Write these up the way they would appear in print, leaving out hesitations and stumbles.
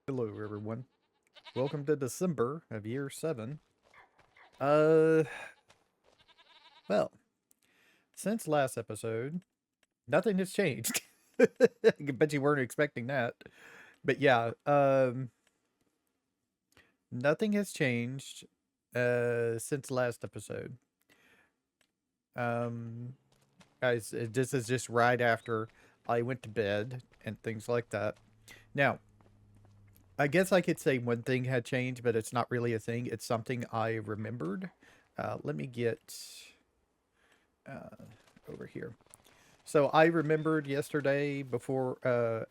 Hello, everyone. Welcome to December of year 7. Uh, well, since last episode, nothing has changed. I bet you weren't expecting that. But yeah, nothing has changed since last episode. Um, guys, this is just right after I went to bed and things like that. Now, I guess I could say one thing had changed, but it's not really a thing. It's something I remembered. Let me get uh, over here. So I remembered yesterday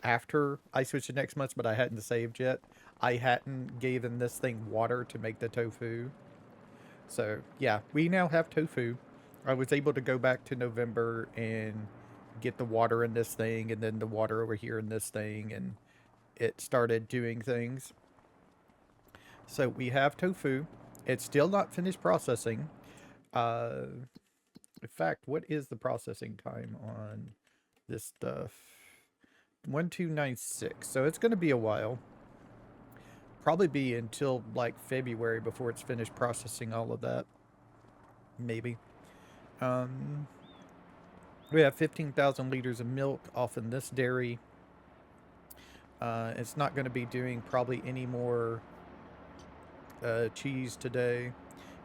after I switched to next month, but I hadn't saved yet. I hadn't given this thing water to make the tofu. So yeah, we now have tofu. I was able to go back to November and get the water in this thing and then the water over here in this thing, and it started doing things. So we have tofu. It's still not finished processing. Uh, in fact, what is the processing time on this stuff? 1296. So it's going to be a while. Probably be until like February before it's finished processing all of that. Maybe. Um, we have 15,000 liters of milk off in this dairy. It's not going to be doing probably any more cheese today,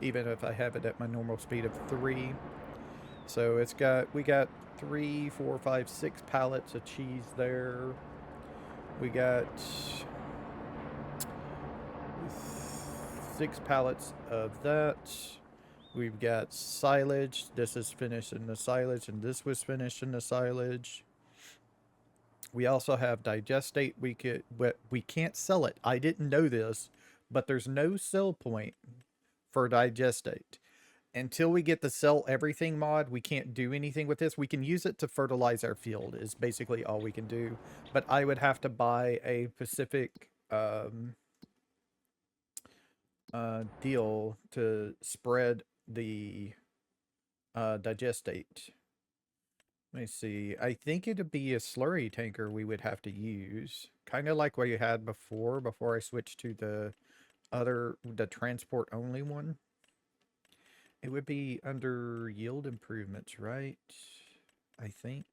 even if I have it at my normal speed of 3. So we got 3, 4, 5, 6 pallets of cheese there. We got 6 pallets of that. We've got silage. This is finished in the silage, and this was finished in the silage. We also have digestate. But we can't sell it. I didn't know this, but there's no sell point for digestate. Until we get the sell everything mod, we can't do anything with this. We can use it to fertilize our field, is basically all we can do. But I would have to buy a specific deal to spread the digestate. Let me see. I think it'd be a slurry tanker we would have to use. Kind of like what you had before I switched to the transport only one. It would be under yield improvements, right? I think.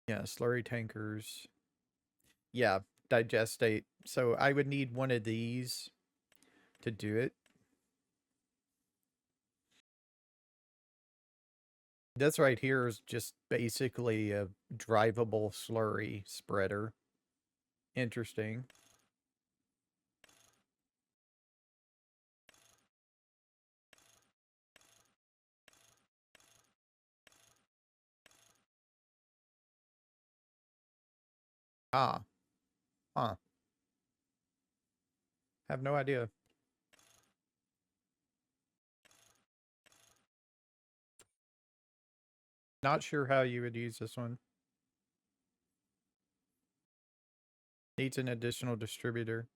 Yeah, slurry tankers. Yeah, digestate. So I would need one of these to do it. This right here is just basically a drivable slurry spreader. Interesting. Ah, huh. Have no idea. Not sure how you would use this one. Needs an additional distributor.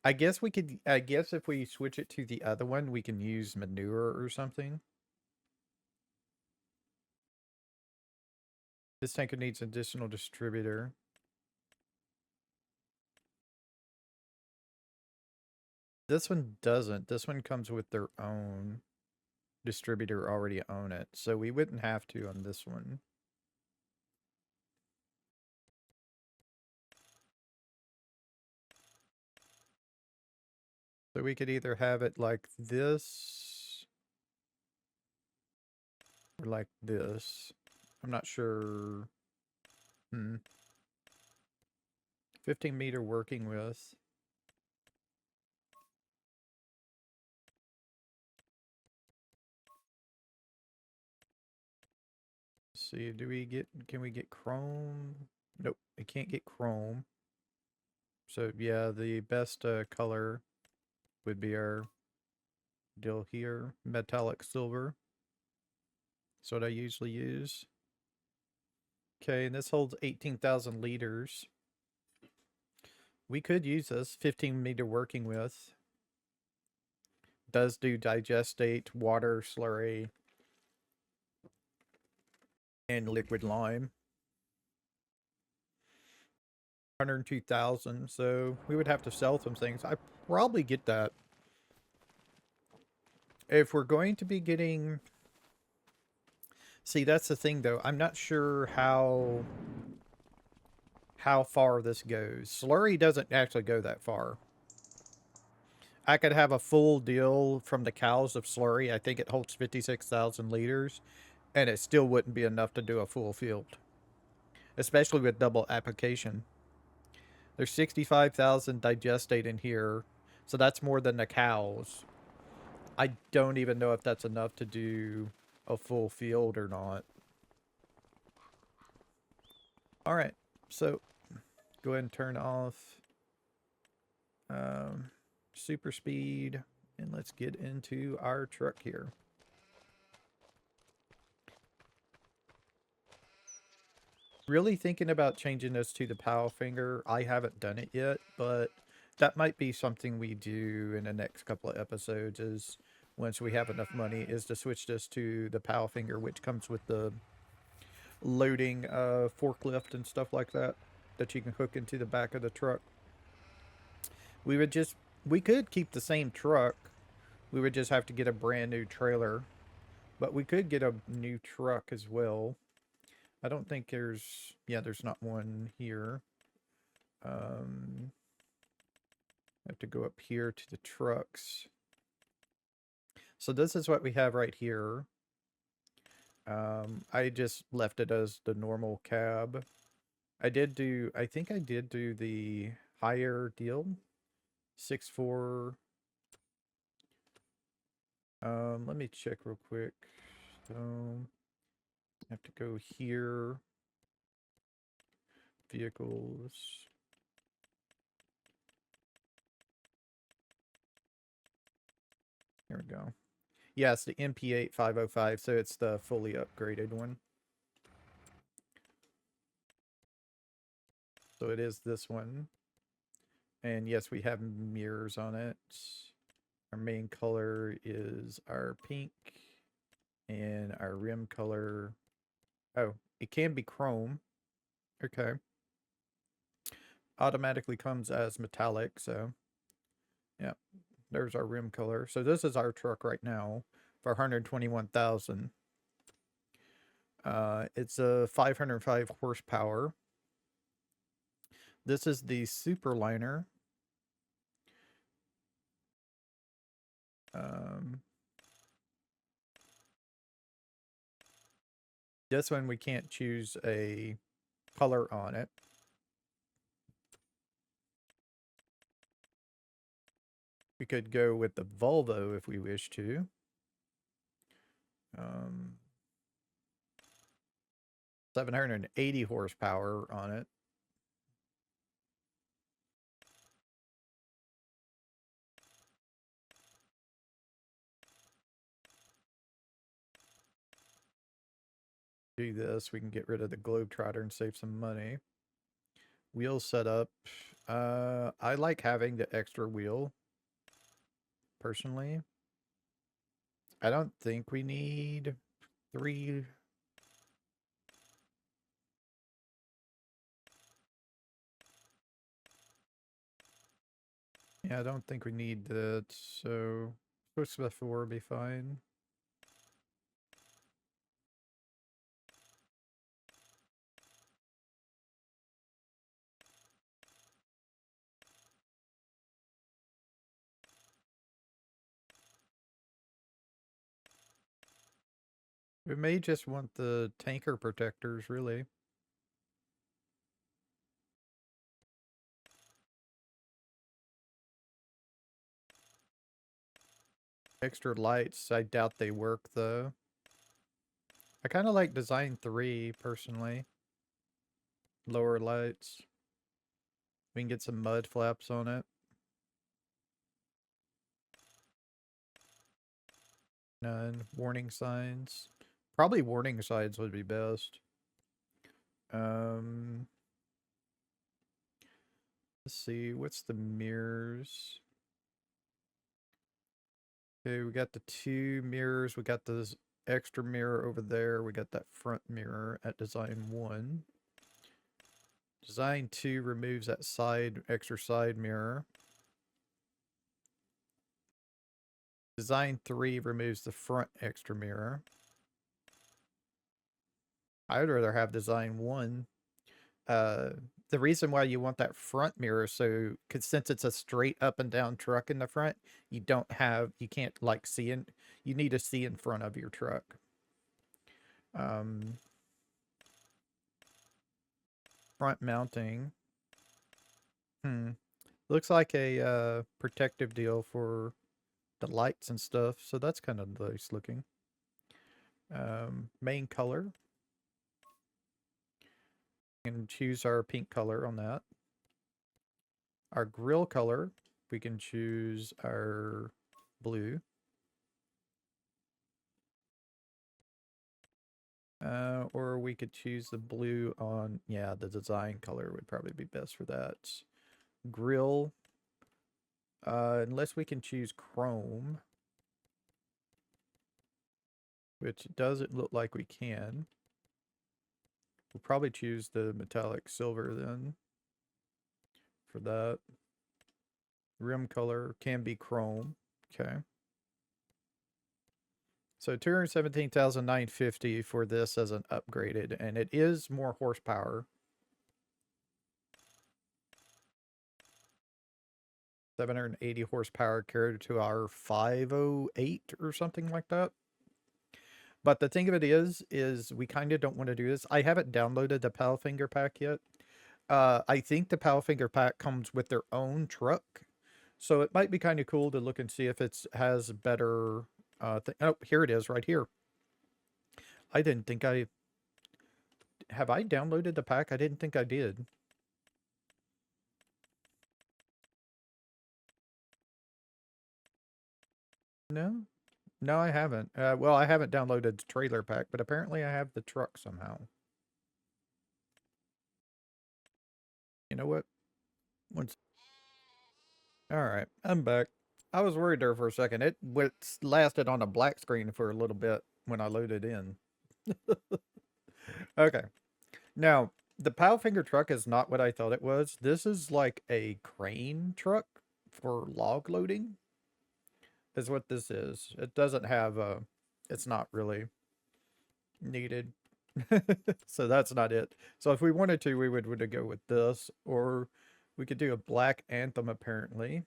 I guess if we switch it to the other one, we can use manure or something. This tanker needs additional distributor. This one doesn't. This one comes with their own distributor already own it. So we wouldn't have to on this one. So we could either have it like this or like this. I'm not sure. 15 meter working with. Let's see, can we get chrome? Nope, I can't get chrome. So yeah, the best color would be our deal here. Metallic silver. That's what I usually use. Okay, and this holds 18,000 liters. We could use this 15 meter working with. Does do digestate, water, slurry, and liquid lime. 102,000. So we would have to sell some things. I probably get that. If we're going to be getting... See, that's the thing, though. I'm not sure how far this goes. Slurry doesn't actually go that far. I could have a full deal from the cows of slurry. I think it holds 56,000 liters, and it still wouldn't be enough to do a full field, especially with double application. There's 65,000 digestate in here, so that's more than the cows. I don't even know if that's enough to do a full field or not. All right, so go ahead and turn off super speed, and let's get into our truck here. Really thinking about changing this to the Powfinger. I haven't done it yet, but that might be something we do in the next couple of episodes, is once we have enough money, is to switch this to the Powfinger, which comes with the loading forklift and stuff like that you can hook into the back of the truck. We could keep the same truck. We would just have to get a brand new trailer, but we could get a new truck as well. I don't think there's not one here. I have to go up here to the trucks. So this is what we have right here. I just left it as the normal cab. I think I did do the higher deal. 6.4. Let me check real quick. So I have to go here. Vehicles. Here we go. Yes, the MP8 505, so it's the fully upgraded one. So it is this one. And yes, we have mirrors on it. Our main color is our pink. And our rim color... Oh, it can be chrome. Okay. Automatically comes as metallic, so... Yeah, there's our rim color. So this is our truck right now for 121,000. It's a 505 horsepower. This is the Superliner. This one we can't choose a color on it. We could go with the Volvo if we wish to. 780 horsepower on it. Do this, we can get rid of the Globetrotter and save some money. Wheel setup. I like having the extra wheel, personally. I don't think we need 3. Yeah, I don't think we need that, so push the 4 would be fine. We may just want the tanker protectors, really. Extra lights, I doubt they work, though. I kind of like design 3, personally. Lower lights. We can get some mud flaps on it. None. Warning signs. Probably warning signs would be best. Let's see. What's the mirrors? Okay, we got the 2 mirrors. We got this extra mirror over there. We got that front mirror at design 1. Design 2 removes that extra side mirror. Design 3 removes the front extra mirror. I'd rather have design 1. The reason why you want that front mirror, so, cause since it's a straight up and down truck in the front, you can't like see in, you need to see in front of your truck. Front mounting. Looks like a protective deal for the lights and stuff, so that's kind of nice looking. Main color. We can choose our pink color on that. Our grill color, we can choose our blue. Or we could choose the blue on, yeah, the design color would probably be best for that. Grill, unless we can choose chrome, which doesn't look like we can. We'll probably choose the metallic silver then for that. Rim color can be chrome. Okay. So 217,950 for this as an upgraded, and it is more horsepower. 780 horsepower carried to our 508 or something like that. But the thing of it is we kind of don't want to do this. I haven't downloaded the Powfinger pack yet. I think the Powfinger pack comes with their own truck. So it might be kind of cool to look and see if it has better... oh, here it is right here. I didn't think I... Have I downloaded the pack? I didn't think I did. No? No, I haven't. Well, I haven't downloaded the trailer pack, but apparently I have the truck somehow. You know what? Alright, I'm back. I was worried there for a second. It lasted on a black screen for a little bit when I loaded in. Okay. Now, the Powfinger truck is not what I thought it was. This is like a crane truck for log loading, is what this is. It doesn't have a... It's not really needed. So that's not it. So if we wanted to, we would go with this, or we could do a black Anthem apparently.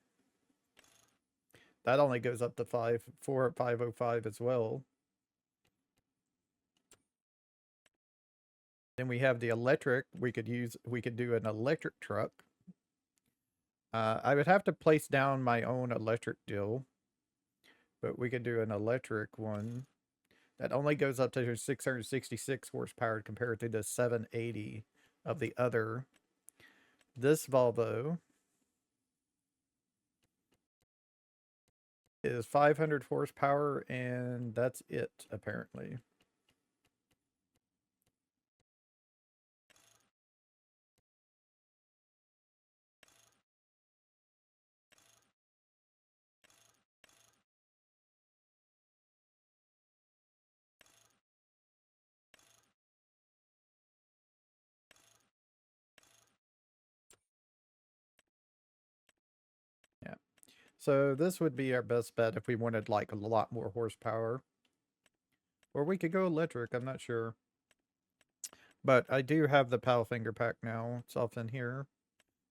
That only goes up to 505 as well. Then we have the electric. We could do an electric truck. I would have to place down my own electric deal, but we could do an electric one that only goes up to 666 horsepower compared to the 780 of the other. This Volvo is 500 horsepower, and that's it, apparently. Yeah. So this would be our best bet if we wanted like a lot more horsepower. Or we could go electric, I'm not sure. But I do have the Powfinger pack now. It's off in here.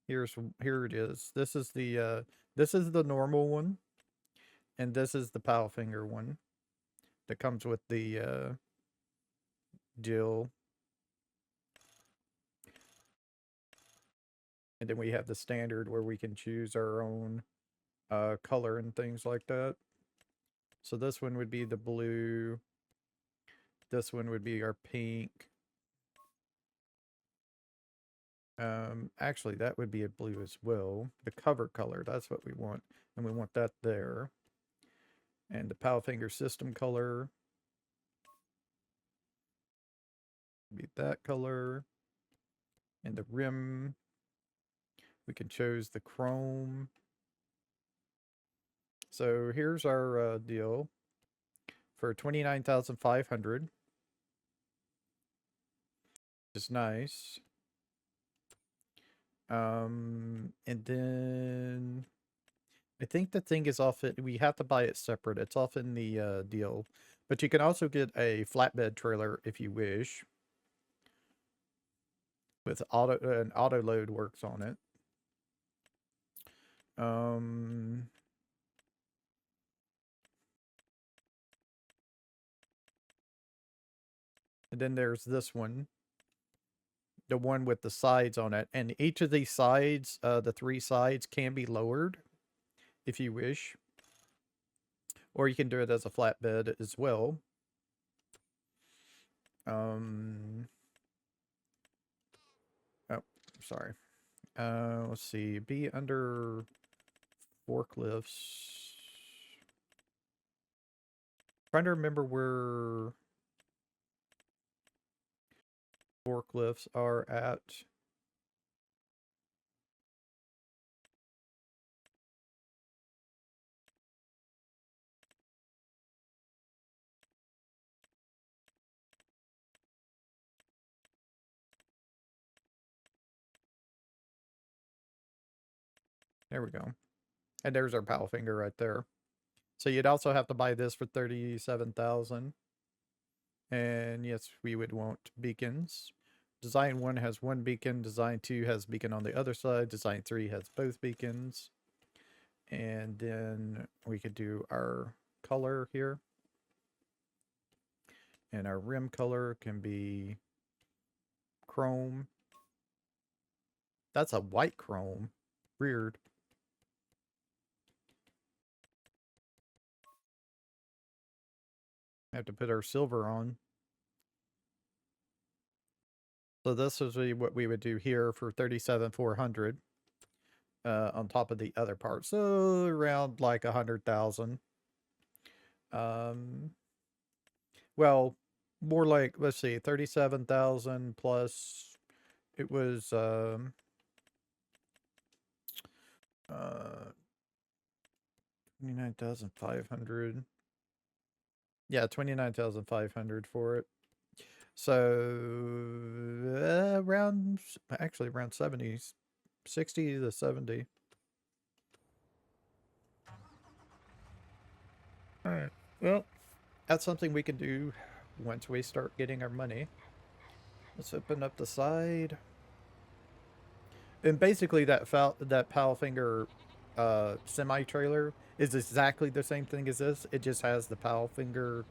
Here it is. This is the normal one. And this is the Powfinger one that comes with the Jill. And then we have the standard where we can choose our own color and things like that. So this one would be the blue. This one would be our pink. Actually, that would be a blue as well. The cover color, that's what we want. And we want that there. And the Powfinger system color be that color. And the rim, we can choose the chrome. So here's our deal for 29,500. Which is nice. And then I think the thing is off it. We have to buy it separate. It's off in the deal, but you can also get a flatbed trailer if you wish. With an auto load works on it. Um, and then there's this one, the one with the sides on it, and each of these sides, the 3 sides, can be lowered if you wish, or you can do it as a flatbed as well. Oh, sorry. Let's see. Be under forklifts. Trying to remember where forklifts are at. There we go. And there's our Powfinger right there. So you'd also have to buy this for 37,000. And yes, we would want beacons. Design 1 has 1 beacon. Design 2 has beacon on the other side. Design 3 has both beacons. And then we could do our color here. And our rim color can be chrome. That's a white chrome. Weird. Have to put our silver on. So this is what we would do here for 37,400 on top of the other part. So around like 100,000. Well, more like, let's see, 37,000 plus it was 29,500. Yeah, 29,500 for it. So around 70, 60 to 70. All right. Well, that's something we can do once we start getting our money. Let's open up the side. And basically that Powfinger semi-trailer is exactly the same thing as this. It just has the Powfinger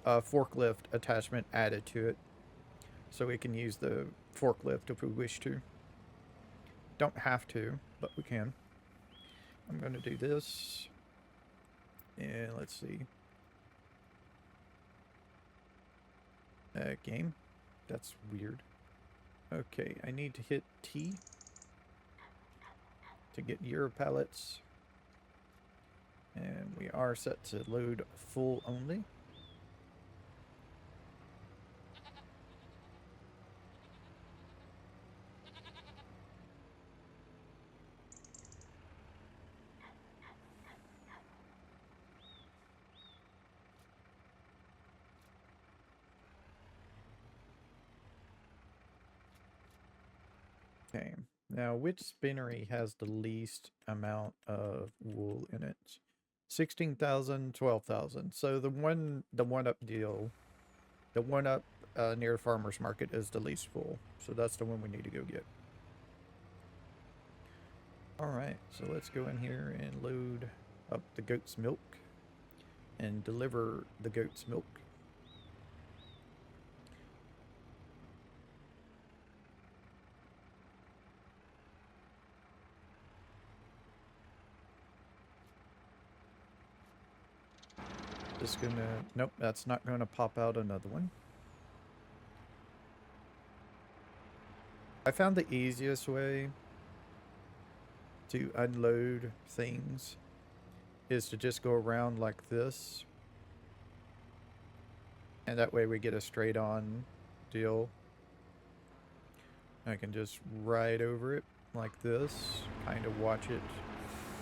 forklift attachment added to it. So we can use the forklift if we wish to. Don't have to, but we can. I'm going to do this. And let's see. Game. That's weird. Okay, I need to hit T to get Euro pallets. And we are set to load full only. Okay, now which spinnery has the least amount of wool in it? 16,000, 12,000. So the one up deal, the one up near farmer's market is the least full. So that's the one we need to go get. All right, so let's go in here and load up the goat's milk and deliver the goat's milk. Just gonna, nope, that's not gonna pop out another one. I found the easiest way to unload things is to just go around like this. And that way we get a straight on deal. I can just ride over it like this, kind of watch it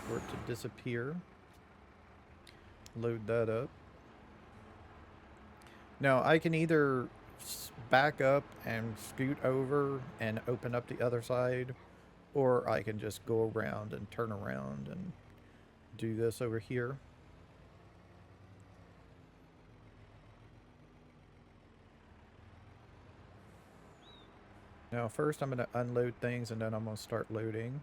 for it to disappear. Load that up. Now I can either back up and scoot over and open up the other side, Or I can just go around and turn around and do this over here. Now first I'm going to unload things and then I'm going to start loading.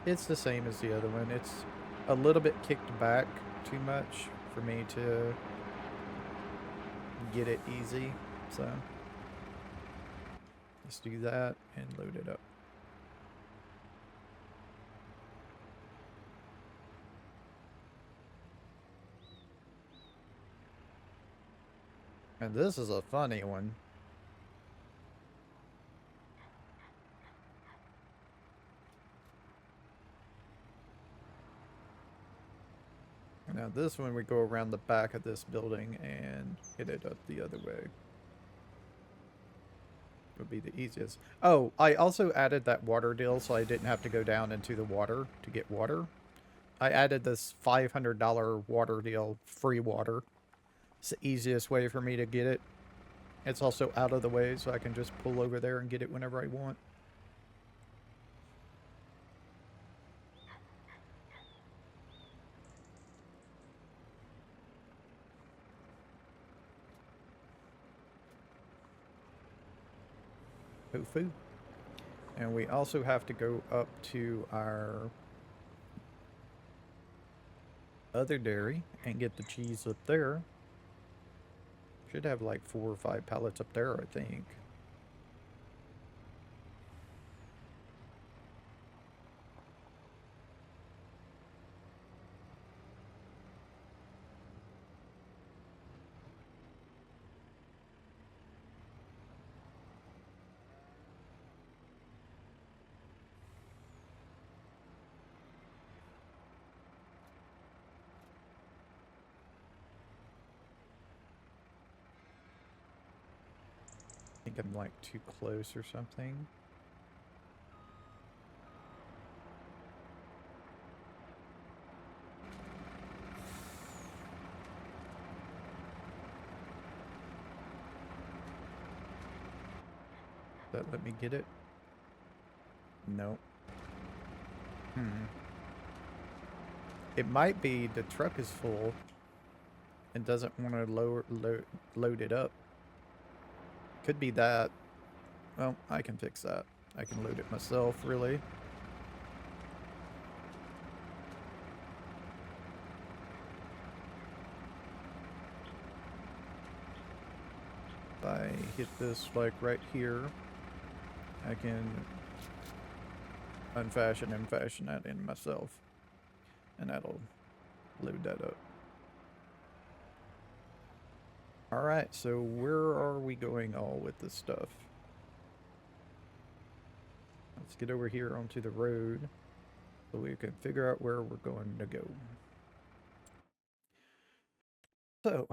It's the same as the other one. It's a little bit kicked back too much for me to get it easy. So let's do that and load it up. And this is a funny one. Now this one we go around the back of this building and hit it up the other way. Would be the easiest. Oh, I also added that water deal so I didn't have to go down into the water to get water. I added this $500 water deal, free water. It's the easiest way for me to get it. It's also out of the way so I can just pull over there and get it whenever I want. Tofu. And we also have to go up to our other dairy and get the cheese up there. Should have like 4 or 5 pallets up there, I think. I think I'm like too close or something. That let me get it? No. It might be the truck is full and doesn't want to load it up. Could be that. Well, I can fix that. I can load it myself, really. If I hit this like right here, I can unfashion and fashion that in myself. And that'll load that up. Alright, so where are we going all with this stuff? Let's get over here onto the road so we can figure out where we're going to go. So,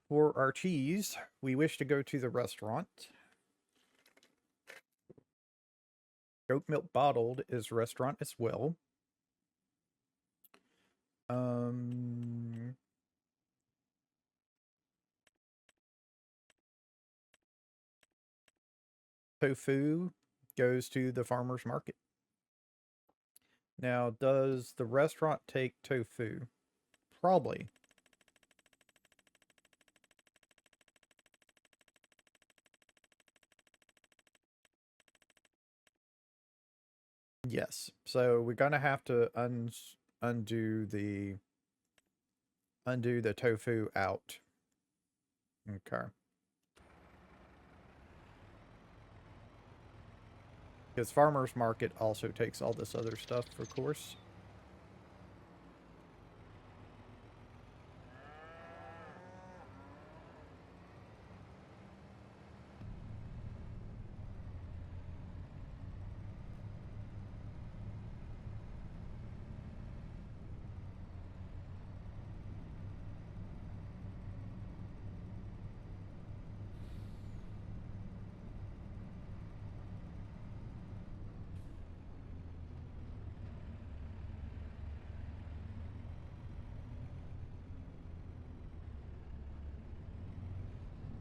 for our cheese, we wish to go to the restaurant. Goat milk bottled is restaurant as well. Tofu goes to the farmer's market. Now, does the restaurant take tofu? Probably. Yes. So we're gonna have to undo the tofu out. Okay. Because farmer's market also takes all this other stuff, of course.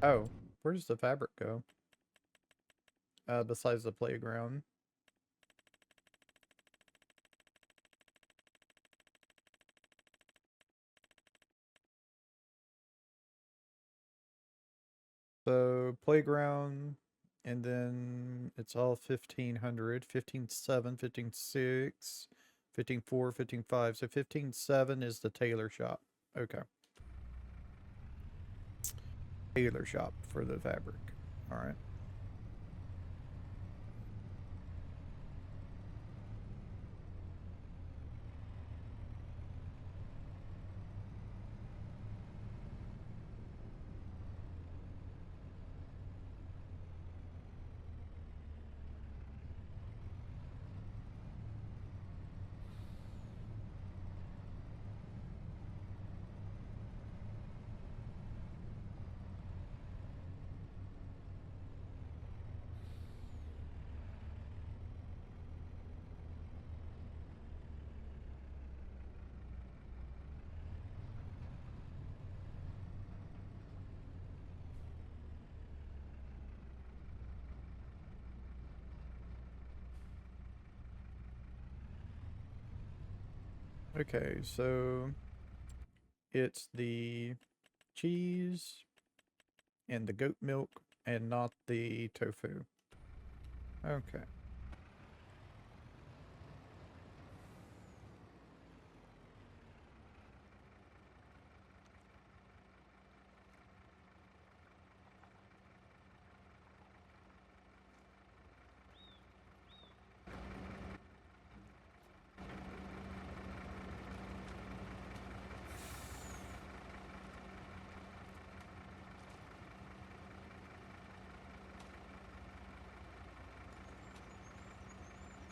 Oh, where does the fabric go? Besides the playground. So playground, and then it's all 1500, 15.7, 15.6, 15.4, 15.5. So 15.7 is the tailor shop. Okay. Tailor shop for the fabric. All right. Okay, so it's the cheese and the goat milk and not the tofu. Okay.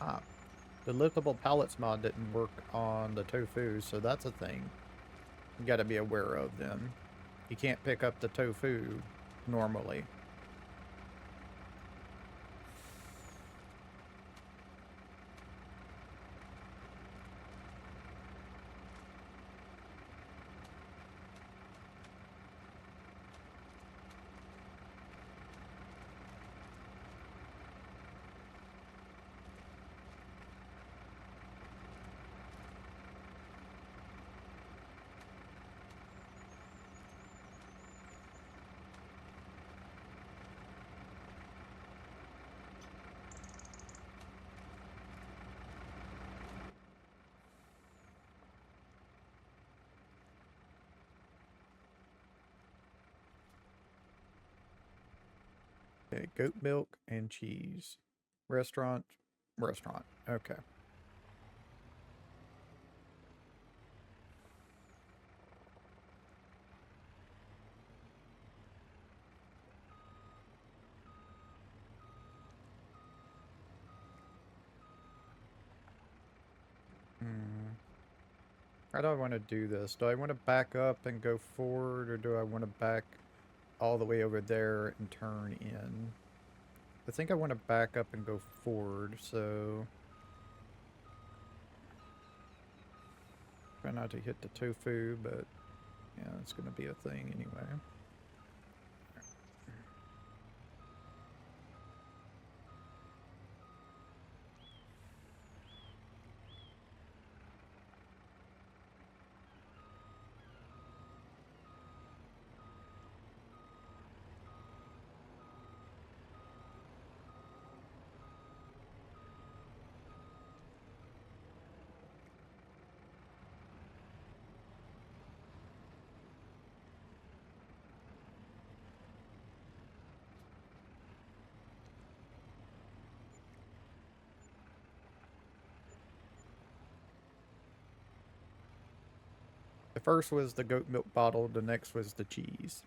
Ah, the lickable pallets mod didn't work on the tofu, so that's a thing you got to be aware of then. You can't pick up the tofu normally. Okay, goat milk and cheese. Restaurant, restaurant. Okay. Hmm. How do I want to do this? Do I want to back up and go forward, or do I want to back all the way over there and turn in? I think I want to back up and go forward, so try not to hit the tofu, but yeah, it's going to be a thing anyway. The first was the goat milk bottle, the next was the cheese.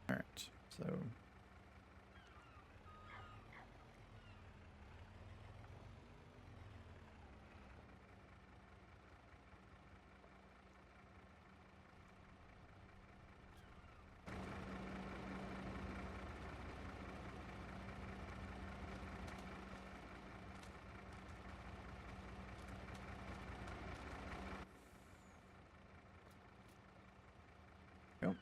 Alright, so yep.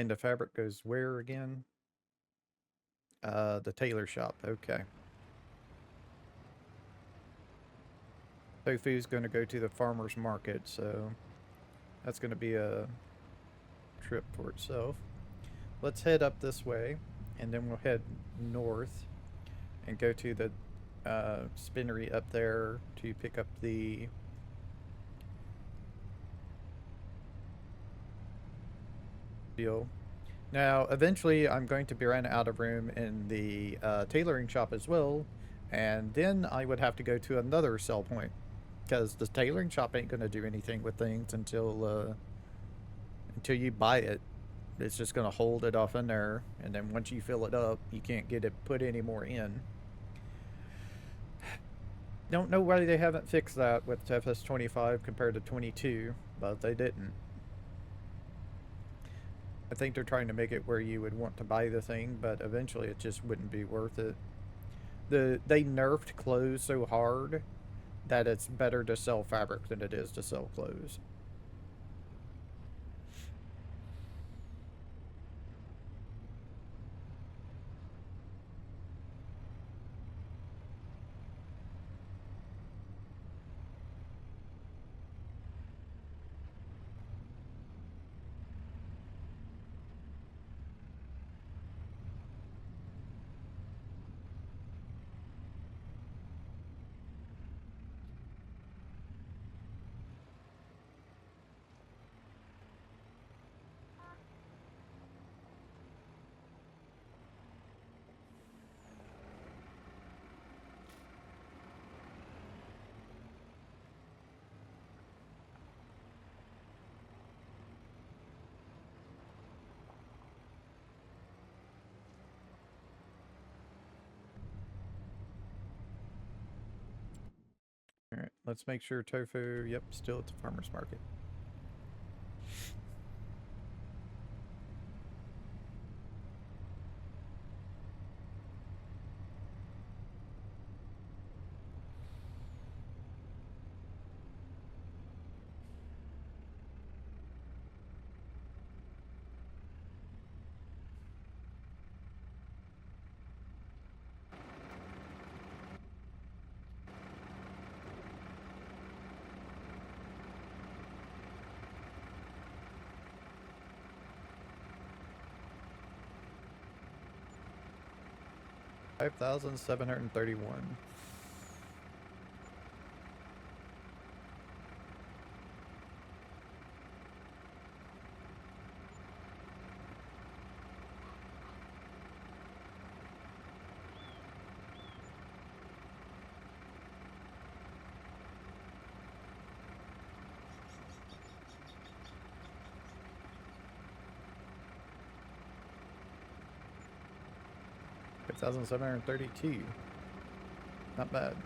And the fabric goes where again? The tailor shop. Okay. Tofu's going to go to the farmer's market, so that's going to be a trip for itself. Let's head up this way, and then we'll head north and go to the spinnery up there to pick up the deal. Now, eventually, I'm going to be running out of room in the tailoring shop as well, and then I would have to go to another sell point because the tailoring shop ain't going to do anything with things until you buy it. It's just going to hold it off in there, and then once you fill it up, you can't get it put any more in. Don't know why they haven't fixed that with FS25 compared to 22, but they didn't. I think they're trying to make it where you would want to buy the thing, but eventually it just wouldn't be worth it. They nerfed clothes so hard that it's better to sell fabric than it is to sell clothes. Alright, let's make sure tofu, yep, still at the farmer's market. $5,731. $5,732. Not bad.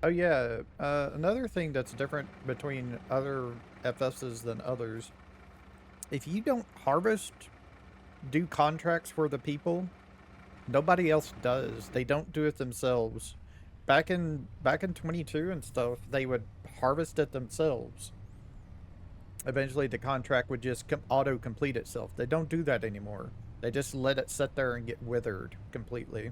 Oh yeah, another thing that's different between other FSs than others, if you don't harvest, do contracts for the people, nobody else does. They don't do it themselves. Back in 22 and stuff, they would harvest it themselves. Eventually the contract would just auto complete itself. They don't do that anymore. They just let it sit there and get withered completely.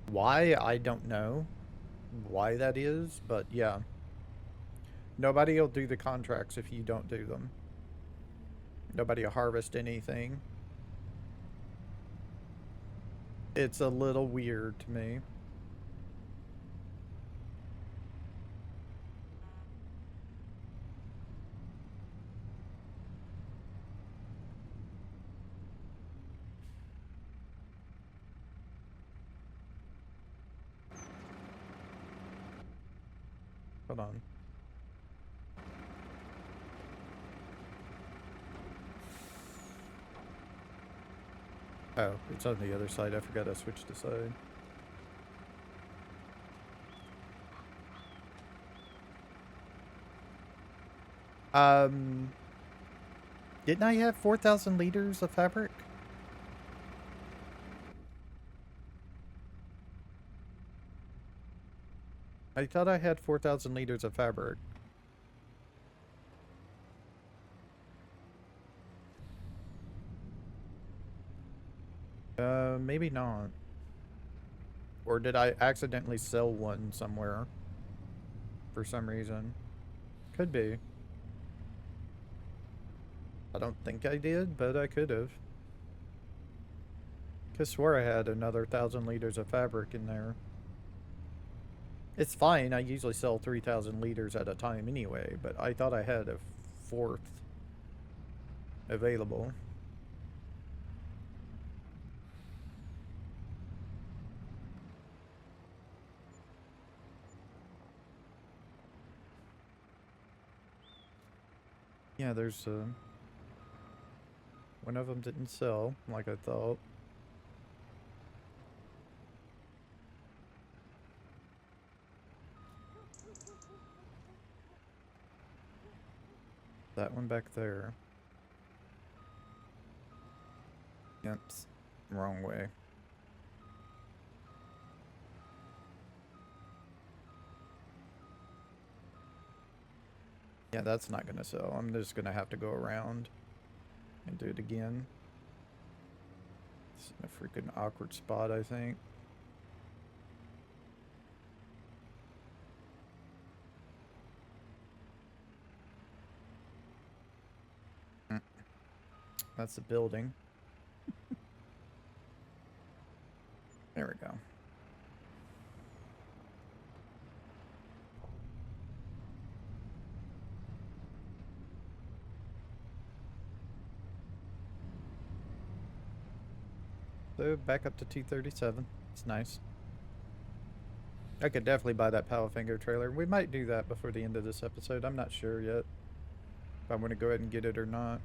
Why? I don't know why that is, but yeah. Nobody will do the contracts if you don't do them. Nobody will harvest anything. It's a little weird to me. Hold on. Oh, it's on the other side. I forgot I switched the side. Um, didn't I have 4,000 liters of fabric? I thought I had 4,000 liters of fabric. Maybe not. Or did I accidentally sell one somewhere for some reason? Could be. I don't think I did, but I could have. Could swear I had another 1,000 liters of fabric in there. It's fine. I usually sell 3,000 liters at a time anyway, but I thought I had a fourth available. Yeah, there's one of them didn't sell like I thought. That one back there. Yep, wrong way. Yeah, that's not gonna sell. I'm just gonna have to go around and do it again. It's in a freaking awkward spot, I think. That's the building. There we go. So back up to 237. It's nice. I could definitely buy that Powellfinger trailer. We might do that before the end of this episode. I'm not sure yet if I'm going to go ahead and get it or not.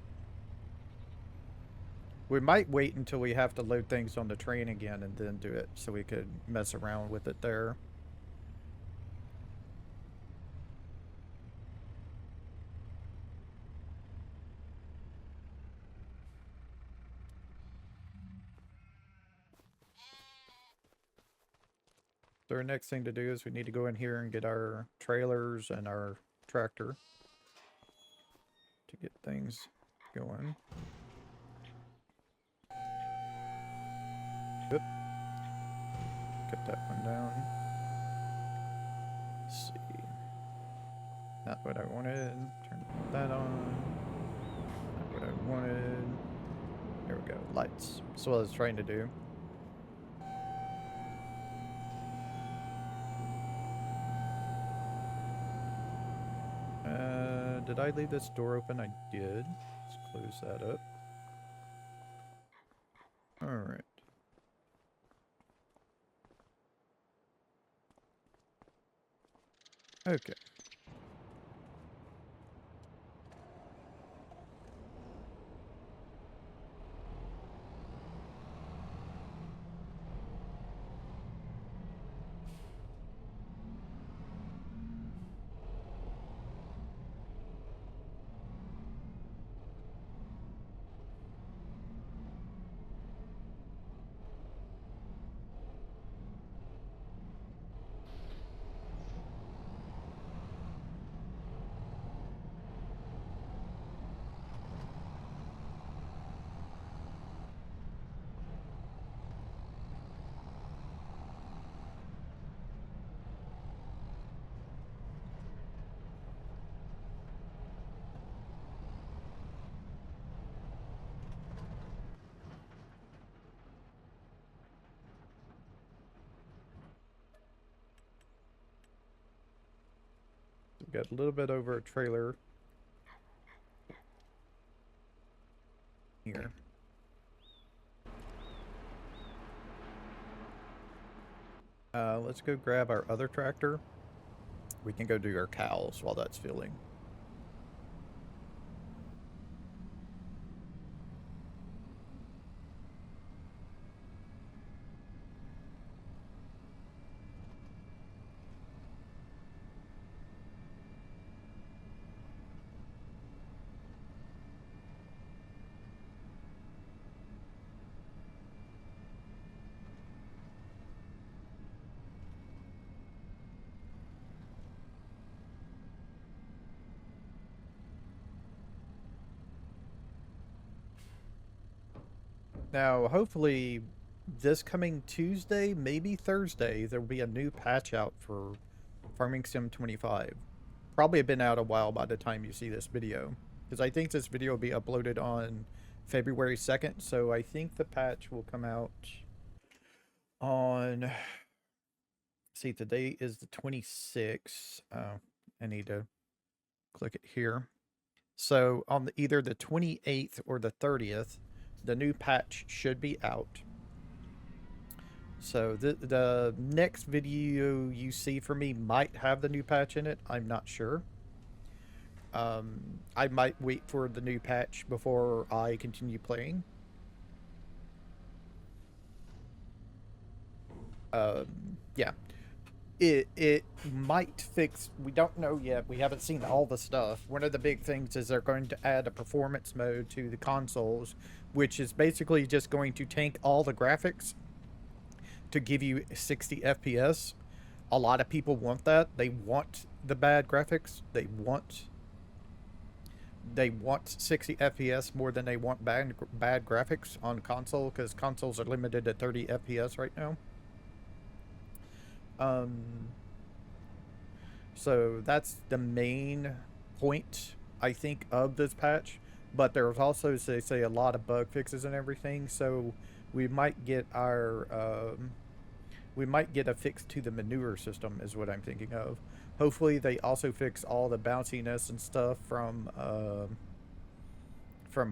We might wait until we have to load things on the train again and then do it so we could mess around with it there. So our next thing to do is we need to go in here and get our trailers and our tractor to get things going. Yep. Cut that one down. Let's see. Not what I wanted. Turn that on. Not what I wanted. There we go. Lights. That's what I was trying to do. Did I leave this door open? I did. Let's close that up. Alright. Okay. got a little bit over a trailer here. Let's go grab our other tractor. We can go do our cows while that's filling. Now, hopefully, this coming Tuesday, maybe Thursday, there will be a new patch out for Farming Sim 25. Probably been out a while by the time you see this video, because I think this video will be uploaded on February 2nd, so I think the patch will come out on... See, today is the 26th. I need to click it here. So on either the 28th or the 30th, the new patch should be out. So the next video you see from me might have the new patch in it. I'm not sure. I might wait for the new patch before I continue playing. Yeah. It might fix, we don't know yet, we haven't seen all the stuff. One of the big things is they're going to add a performance mode to the consoles, which is basically just going to tank all the graphics to give you 60 FPS. A lot of people want that. They want the bad graphics. They want 60 FPS more than they want bad graphics on console, because consoles are limited to 30 FPS right now. So that's the main point, I think, of this patch. But there's also, they say, a lot of bug fixes and everything. So we might get our, we might get a fix to the manure system, is what I'm thinking of. Hopefully, they also fix all the bounciness and stuff from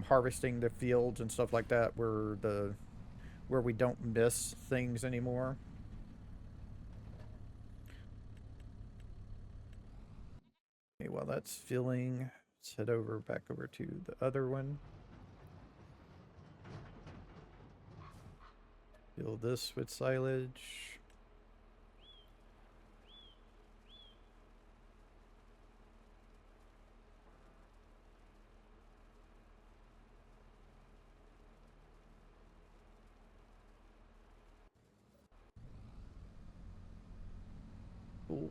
harvesting the fields and stuff like that, where we don't miss things anymore. Okay, while that's filling, let's head back over to the other one. Fill this with silage. Cool.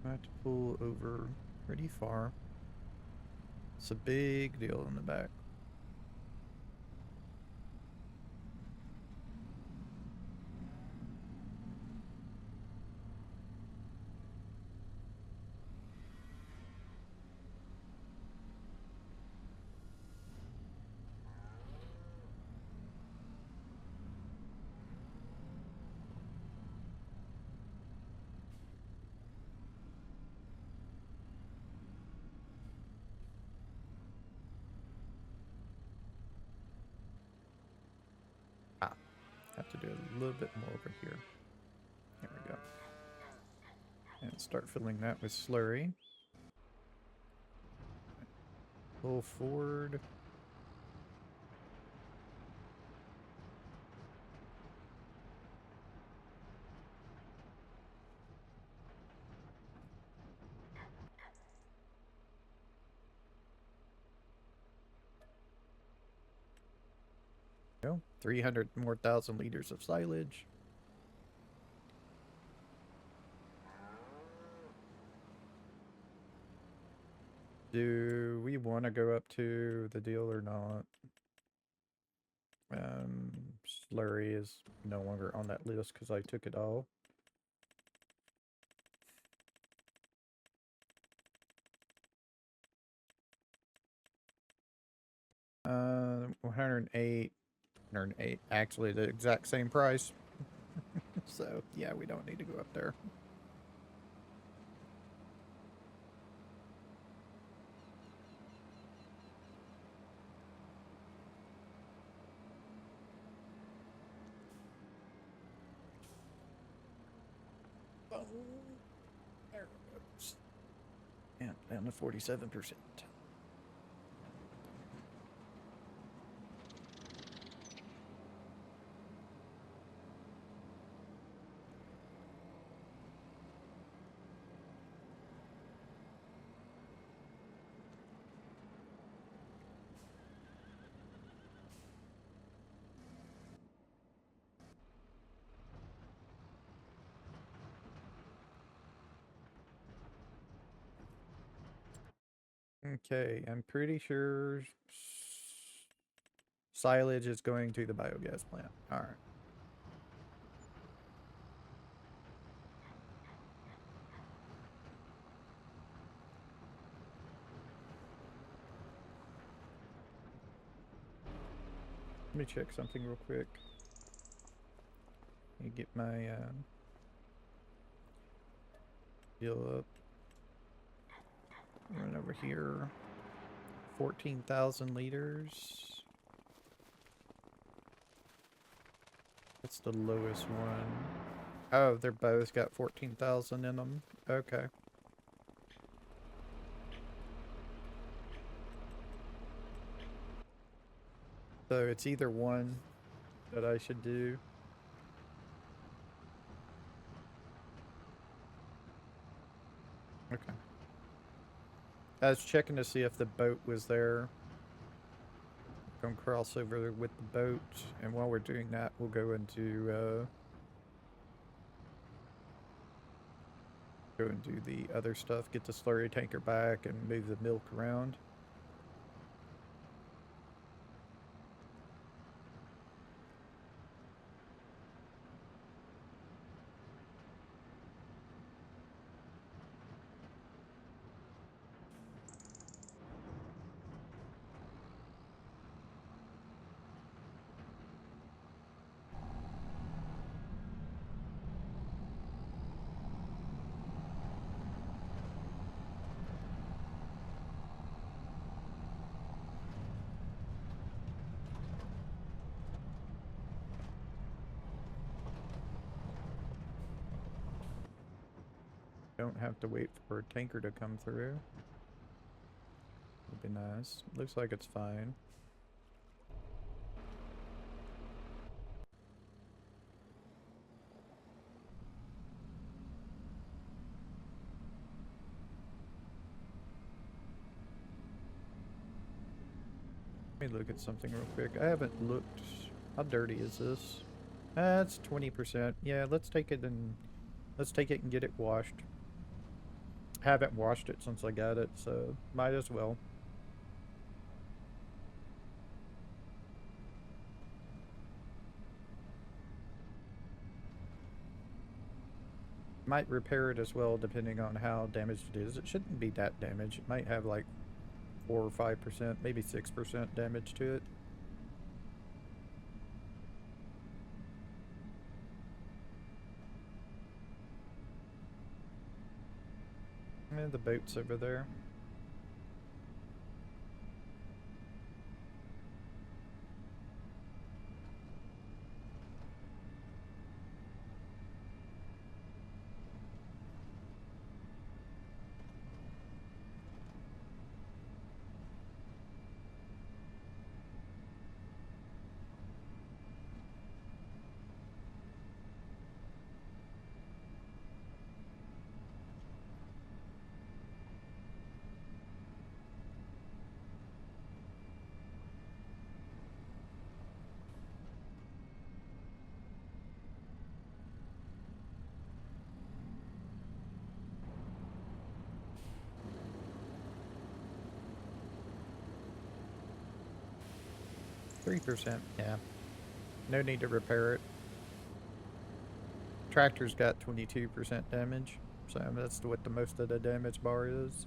I have to pull over pretty far. It's a big deal in the back. Have to do a little bit more over here. There we go. And start filling that with slurry. Pull forward. Go. 300 more thousand liters of silage. Do we want to go up to the deal or not? Slurry is no longer on that list because I took it all. 108. 108. Actually, the exact same price. So, yeah, we don't need to go up there. Oh, there it goes. And down to 47%. Okay, I'm pretty sure silage is going to the biogas plant. All right. Let me check something real quick. Let me get my deal up. Run over here. 14,000 liters. That's the lowest one. Oh, they're both got 14,000 in them. Okay. So it's either one that I should do. Okay. I was checking to see if the boat was there. Gonna cross over with the boat, and while we're doing that, we'll go into go and do the other stuff. Get the slurry tanker back and move the milk around. Don't have to wait for a tanker to come through. Would be nice. Looks like it's fine. Let me look at something real quick. I haven't looked. How dirty is this? That's 20%. Yeah, let's take it and get it washed. Haven't washed it since I got it, so might as well. Might repair it as well, depending on how damaged it is. It shouldn't be that damaged. It might have like 4 or 5%, maybe 6% damage to it. And the boat's over there. 3%, yeah. No need to repair it. Tractor's got 22% damage, so that's what the most of the damage bar is.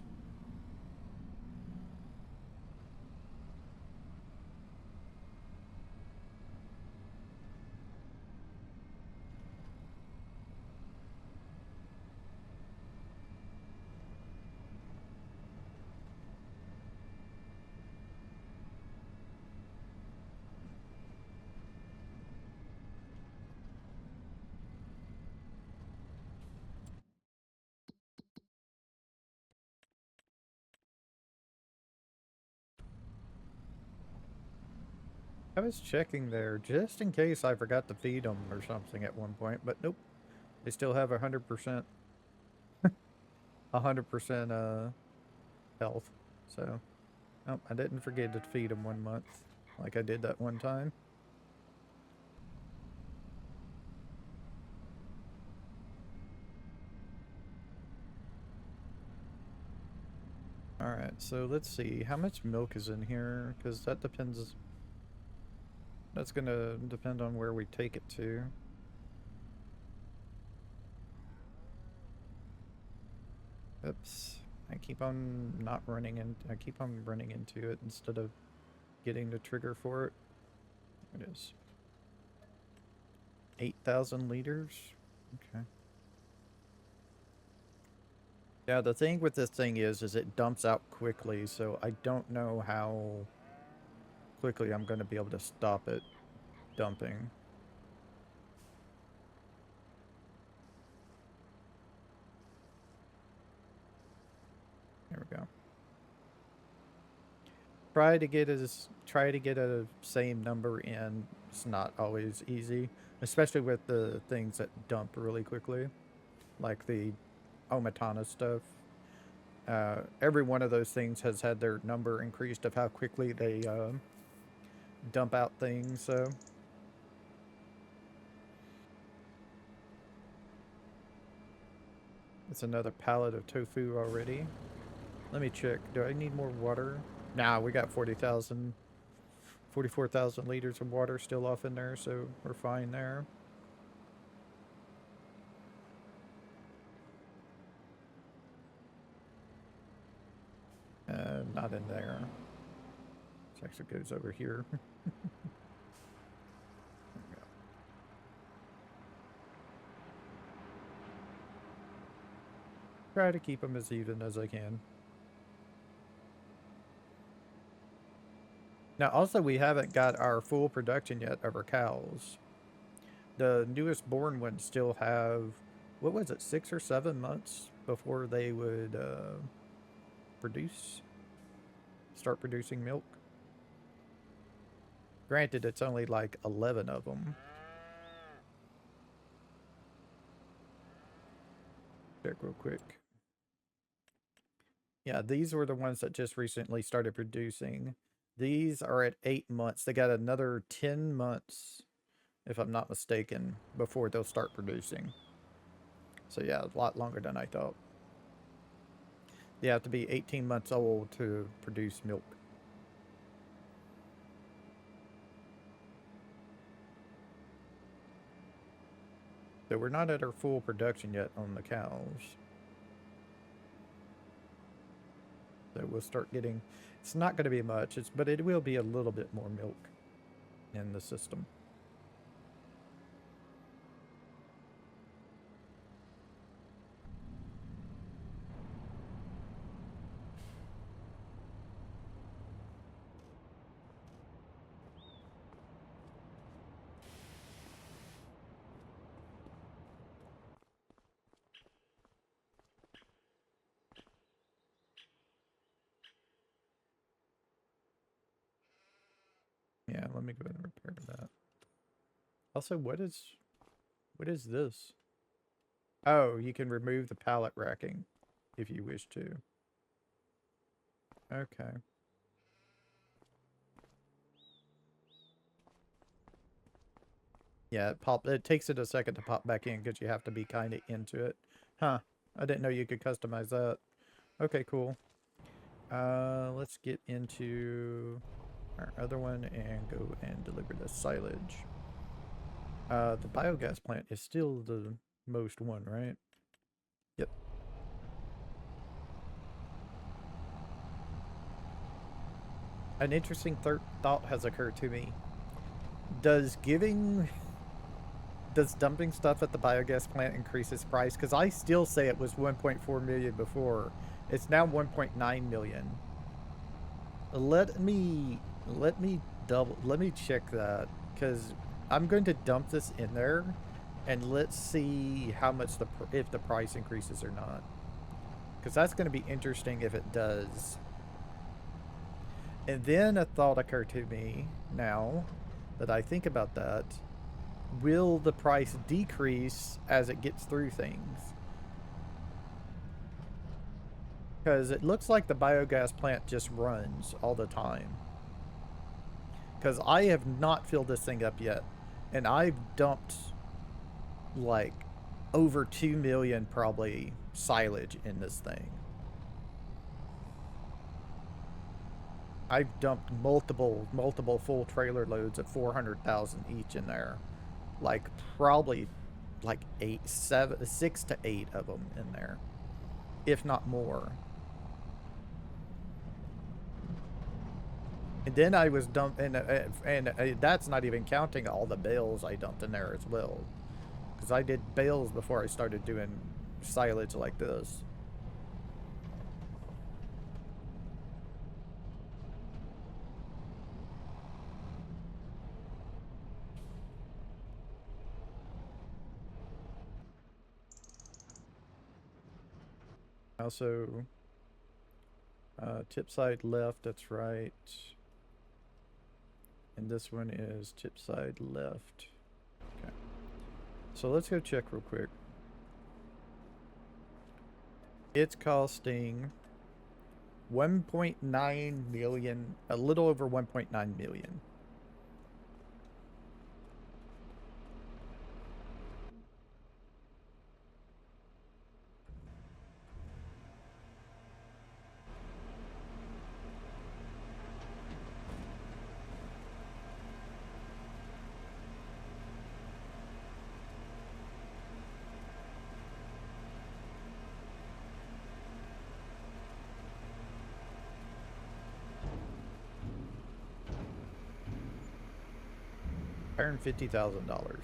I was checking there just in case I forgot to feed them or something at one point, but nope. They still have 100%, 100% health. So, nope, I didn't forget to feed them 1 month like I did that one time. Alright, so let's see. How much milk is in here? Because that depends. That's going to depend on where we take it to. Oops. I keep on not running in. I keep on running into it instead of getting the trigger for it. There it is. 8,000 liters? Okay. Yeah, the thing with this thing is it dumps out quickly, so I don't know how quickly I'm going to be able to stop it dumping. There we go. Try to get a same number in. It's not always easy, especially with the things that dump really quickly, like the Omatana stuff. Every one of those things has had their number increased of how quickly they dump out things. So it's another pallet of tofu already. Let me check. Do I need more water? Nah, we got 44,000 liters of water still off in there, so we're fine there. Not in there. It actually goes over here. Try to keep them as even as I can. Now, also, we haven't got our full production yet of our cows. The newest born ones still have, what was it, 6 or 7 months before they would start producing milk. Granted, it's only like 11 of them. Check real quick. Yeah, these were the ones that just recently started producing. These are at 8 months. They got another 10 months, if I'm not mistaken, before they'll start producing. So yeah, a lot longer than I thought. You have to be 18 months old to produce milk. So we're not at our full production yet on the cows. So we'll start getting, it's not going to be much, but it will be a little bit more milk in the system. Yeah, let me go ahead and repair that. Also, what is this? Oh, you can remove the pallet racking if you wish to. Okay. Yeah, it takes it a second to pop back in because you have to be kind of into it. Huh. I didn't know you could customize that. Okay, cool. Let's get into our other one and go and deliver the silage. The biogas plant is still the most one, right? Yep. An interesting thought has occurred to me. Does dumping stuff at the biogas plant increase its price? Because I still say it was 1.4 million before. It's now 1.9 million. Let me check that, because I'm going to dump this in there, and let's see how much if the price increases or not. Because that's going to be interesting if it does. And then a thought occurred to me now that I think about that. Will the price decrease as it gets through things? Because it looks like the biogas plant just runs all the time. Because I have not filled this thing up yet. And I've dumped like over 2 million probably silage in this thing. I've dumped multiple full trailer loads of 400,000 each in there. Like probably like 6 to 8 of them in there, if not more. And then I was dumping, and that's not even counting all the bales I dumped in there as well, because I did bales before I started doing silage like this. Also, tip side left, that's right. And this one is tip side left. Okay. So let's go check real quick. It's costing 1.9 million, a little over 1.9 million. $150,000.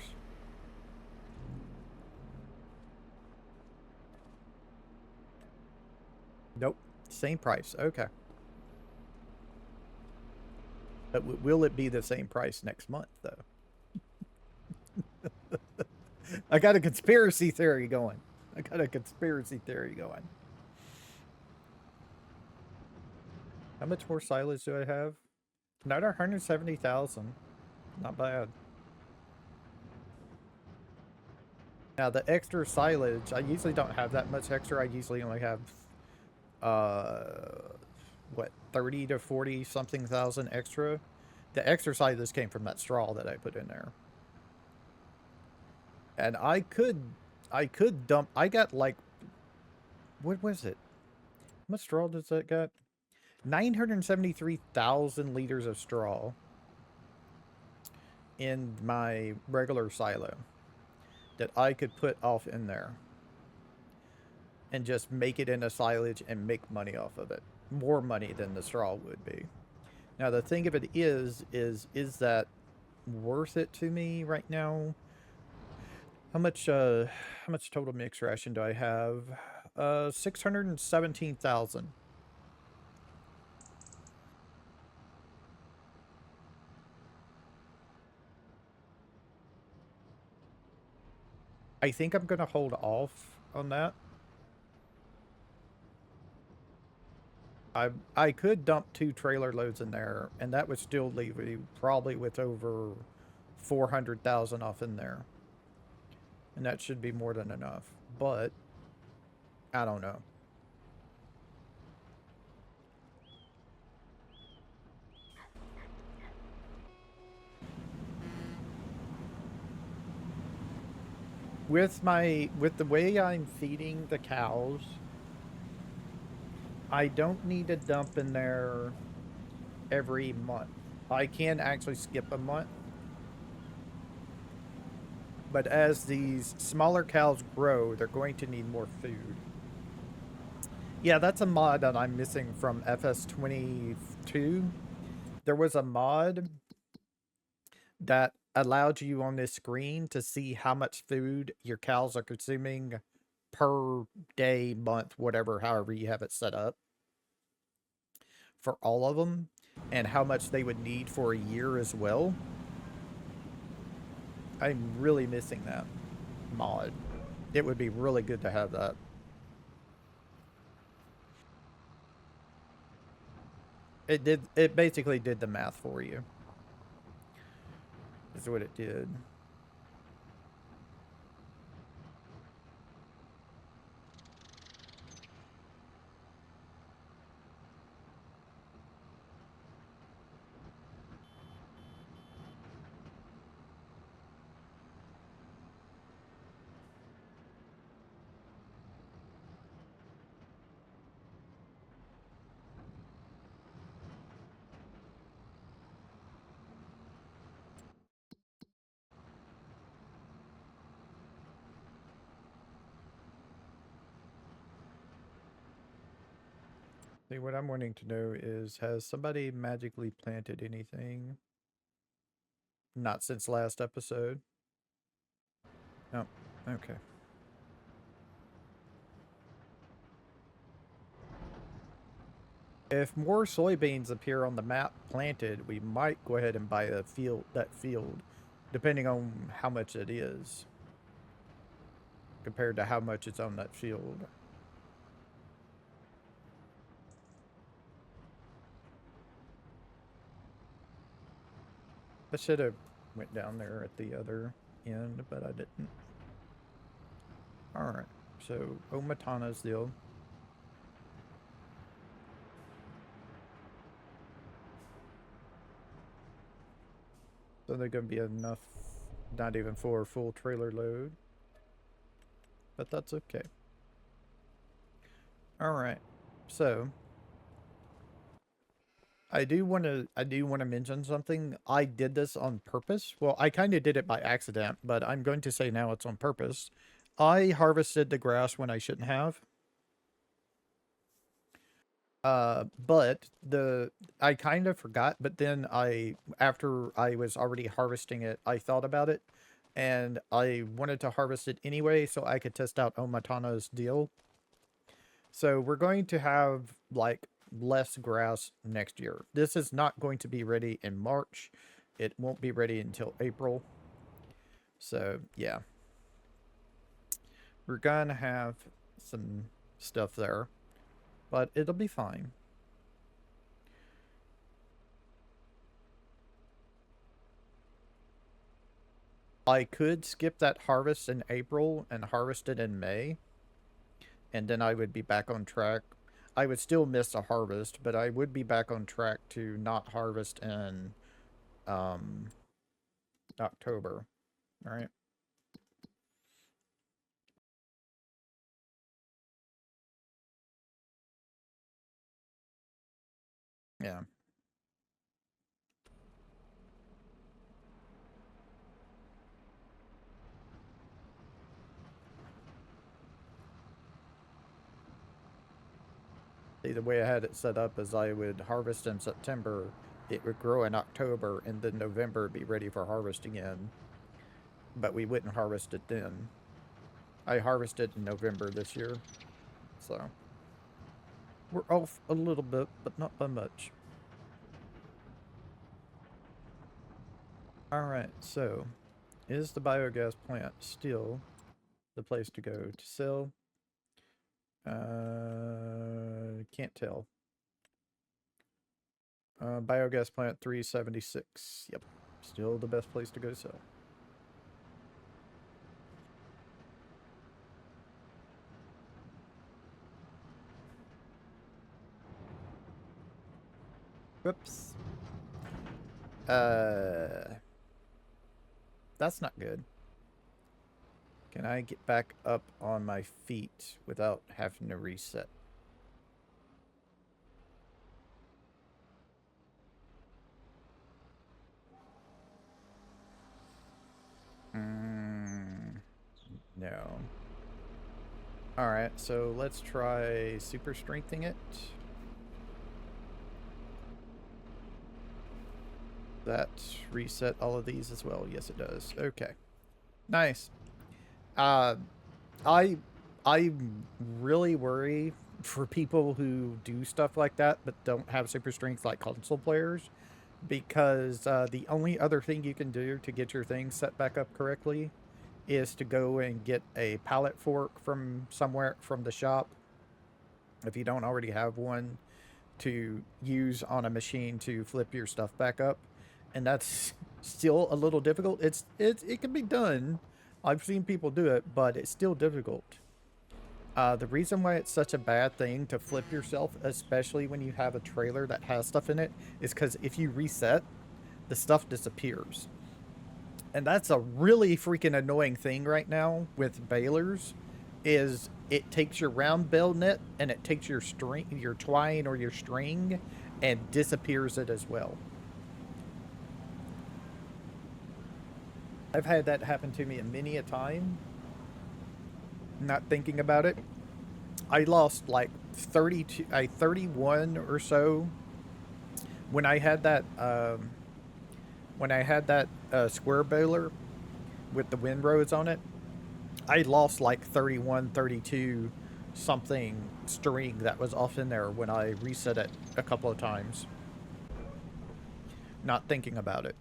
Nope. Same price. Okay. But will it be the same price next month, though? I got a conspiracy theory going. How much more silage do I have? Another 170,000. Not bad. Now, the extra silage, I usually don't have that much extra. I usually only have, what, 30 to 40 something thousand extra. The extra silage came from that straw that I put in there. And I could dump, I got like, what was it? How much straw does that got? 973,000 liters of straw in my regular silo that I could put off in there and just make it into silage and make money off of it. More money than the straw would be. Now, the thing of it is that worth it to me right now? How much total mixed ration do I have? 617,000. I think I'm going to hold off on that. I could dump 2 trailer loads in there, and that would still leave me probably with over 400,000 off in there. And that should be more than enough. But, I don't know. With the way I'm feeding the cows, I don't need to dump in there every month. I can actually skip a month. But as these smaller cows grow, they're going to need more food. Yeah, that's a mod that I'm missing from FS22. There was a mod that allowed you on this screen to see how much food your cows are consuming per day, month, whatever, however you have it set up for all of them, and how much they would need for a year as well. I'm really missing that mod. It would be really good to have that. It basically did the math for you. Is what it did. See, what I'm wanting to know is, has somebody magically planted anything? Not since last episode. Oh, okay. If more soybeans appear on the map planted, we might go ahead and buy that field, depending on how much it is, compared to how much is on that field. I should have went down there at the other end, but I didn't. Alright, so Omatana's deal. So they're going to be enough, not even for a full trailer load. But that's okay. Alright, so I do want to mention something. I did this on purpose. Well, I kind of did it by accident, but I'm going to say now it's on purpose. I harvested the grass when I shouldn't have. But I kind of forgot, but then after I was already harvesting it, I thought about it and I wanted to harvest it anyway so I could test out Omatana's deal. So we're going to have like less grass next year. This is not going to be ready in March. It won't be ready until April. So yeah, we're gonna have some stuff there, but it'll be fine. I could skip that harvest in April and harvest it in May, and then I would be back on track. I would still miss a harvest, but I would be back on track to not harvest in um, October. All right. Yeah. See, the way I had it set up is I would harvest in September, it would grow in October, and then November be ready for harvest again. But we wouldn't harvest it then. I harvested in November this year, so we're off a little bit, but not by much. Alright, so is the biogas plant still the place to go to sell? Can't tell. Biogas plant 376. Yep, still the best place to go sell. Whoops. That's not good. Can I get back up on my feet without having to reset? Alright, so let's try super strengthening it. That reset all of these as well. Yes, it does. Okay. Nice. Uh, I really worry for people who do stuff like that but don't have super strength like console players, because the only other thing you can do to get your thing set back up correctly is to go and get a pallet fork from somewhere from the shop, if you don't already have one, to use on a machine to flip your stuff back up. And that's still a little difficult. It can be done. I've seen people do it, but it's still difficult. The reason why it's such a bad thing to flip yourself, especially when you have a trailer that has stuff in it, is because if you reset, the stuff disappears. And that's a really freaking annoying thing right now with balers, is it takes your round bale net and it takes your string, your twine or your string, and disappears it as well. I've had that happen to me many a time, not thinking about it. I lost like 31 or so when I had that square baler with the windrows on it. I lost like 31, 32 something string that was off in there when I reset it a couple of times, not thinking about it.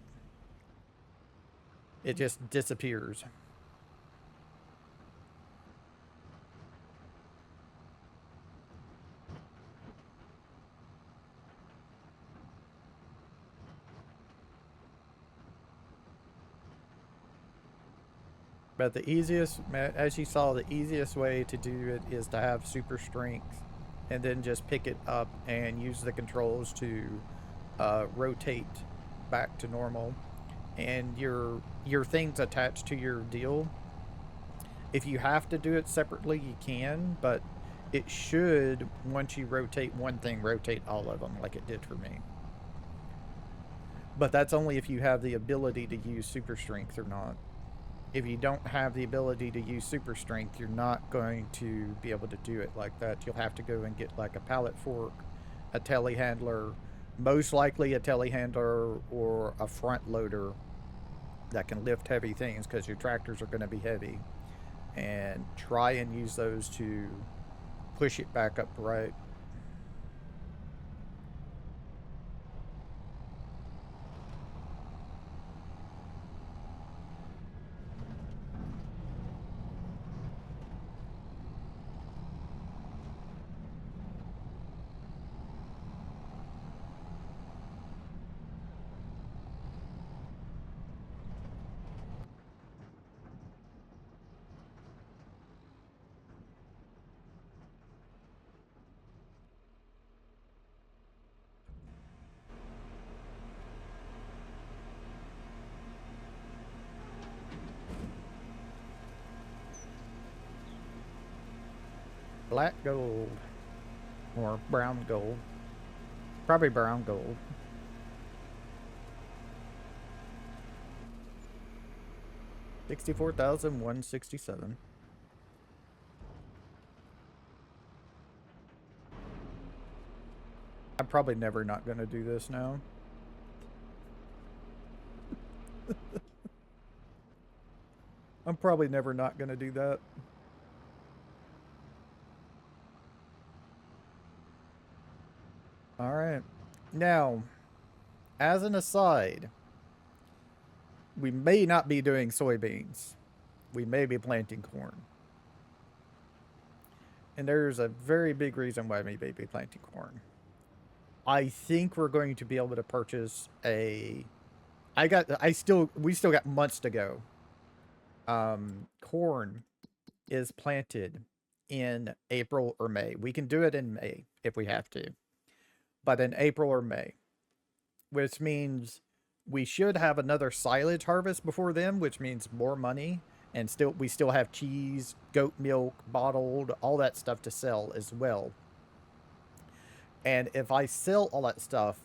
It just disappears. But the easiest, as you saw, the easiest way to do it is to have super strength and then just pick it up and use the controls to rotate back to normal. And your things attached to your deal, if you have to do it separately, you can, but it should, once you rotate one thing, rotate all of them like it did for me. But that's only if you have the ability to use super strength or not. If you don't have the ability to use super strength, you're not going to be able to do it like that. You'll have to go and get like a pallet fork, a telehandler, most likely a telehandler or a front loader that can lift heavy things, because your tractors are going to be heavy, and try and use those to push it back up right. Black gold or brown gold. Probably brown gold. 64,167. I'm probably never not going to do this now. I'm probably never not going to do that. All right. Now, as an aside, we may not be doing soybeans. We may be planting corn. And there's a very big reason why we may be planting corn. I think we're going to be able to purchase a. We still got months to go. Corn is planted in April or May. We can do it in May if we have to, but in April or May, which means we should have another silage harvest before then, which means more money, and we still have cheese, goat milk, bottled, all that stuff to sell as well. And if I sell all that stuff,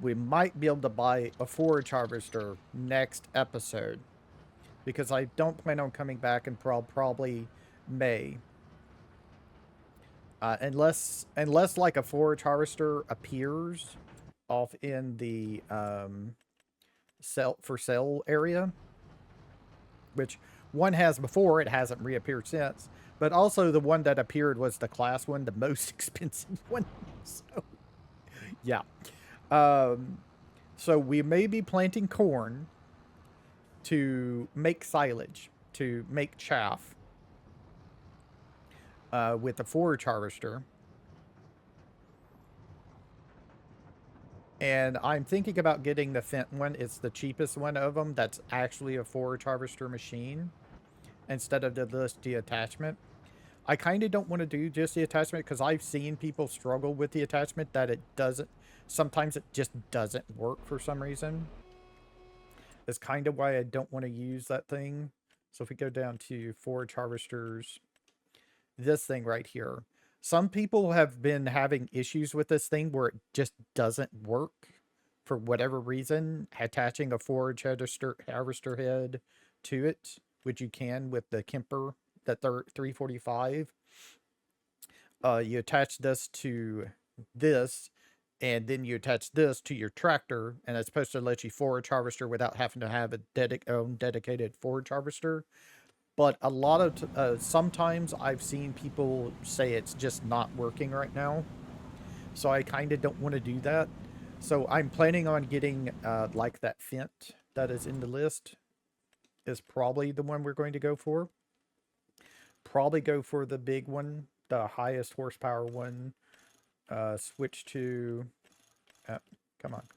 we might be able to buy a forage harvester next episode, because I don't plan on coming back until probably May. Unless like a forage harvester appears off in the sell for sale area, which one has before, it hasn't reappeared since. But also the one that appeared was the class one, the most expensive one. So yeah. Um, so we may be planting corn to make silage, to make chaff with the forage harvester. And I'm thinking about getting the Fendt one. It's the cheapest one of them that's actually a forage harvester machine instead of the attachment. I kind of don't want to do just the attachment because I've seen people struggle with the attachment that it doesn't, sometimes it just doesn't work for some reason. That's kind of why I don't want to use that thing. So if we go down to forage harvesters, this thing right here. Some people have been having issues with this thing where it just doesn't work for whatever reason. Attaching a forage harvester head to it, which you can with the Kemper, that 345. You attach this to this, and then you attach this to your tractor, and it's supposed to let you forage harvester without having to have a dedicated forage harvester. But a lot of sometimes I've seen people say it's just not working right now, so I kind of don't want to do that. So I'm planning on getting like that Fendt that is in the list is probably the one we're going to go for. Probably go for the big one, the highest horsepower one. Switch to, come on,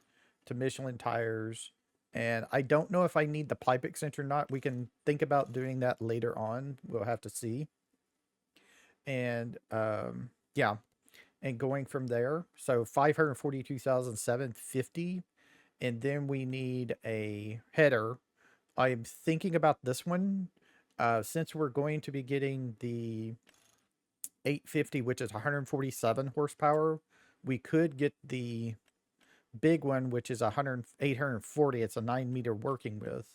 to Michelin tires. And I don't know if I need the pipe extension or not. We can think about doing that later on. We'll have to see. And yeah, and going from there. So 542,750. And then we need a header. I'm thinking about this one. Since we're going to be getting the 850, which is 147 horsepower, we could get the big one, which is 840. It's a 9-meter working with.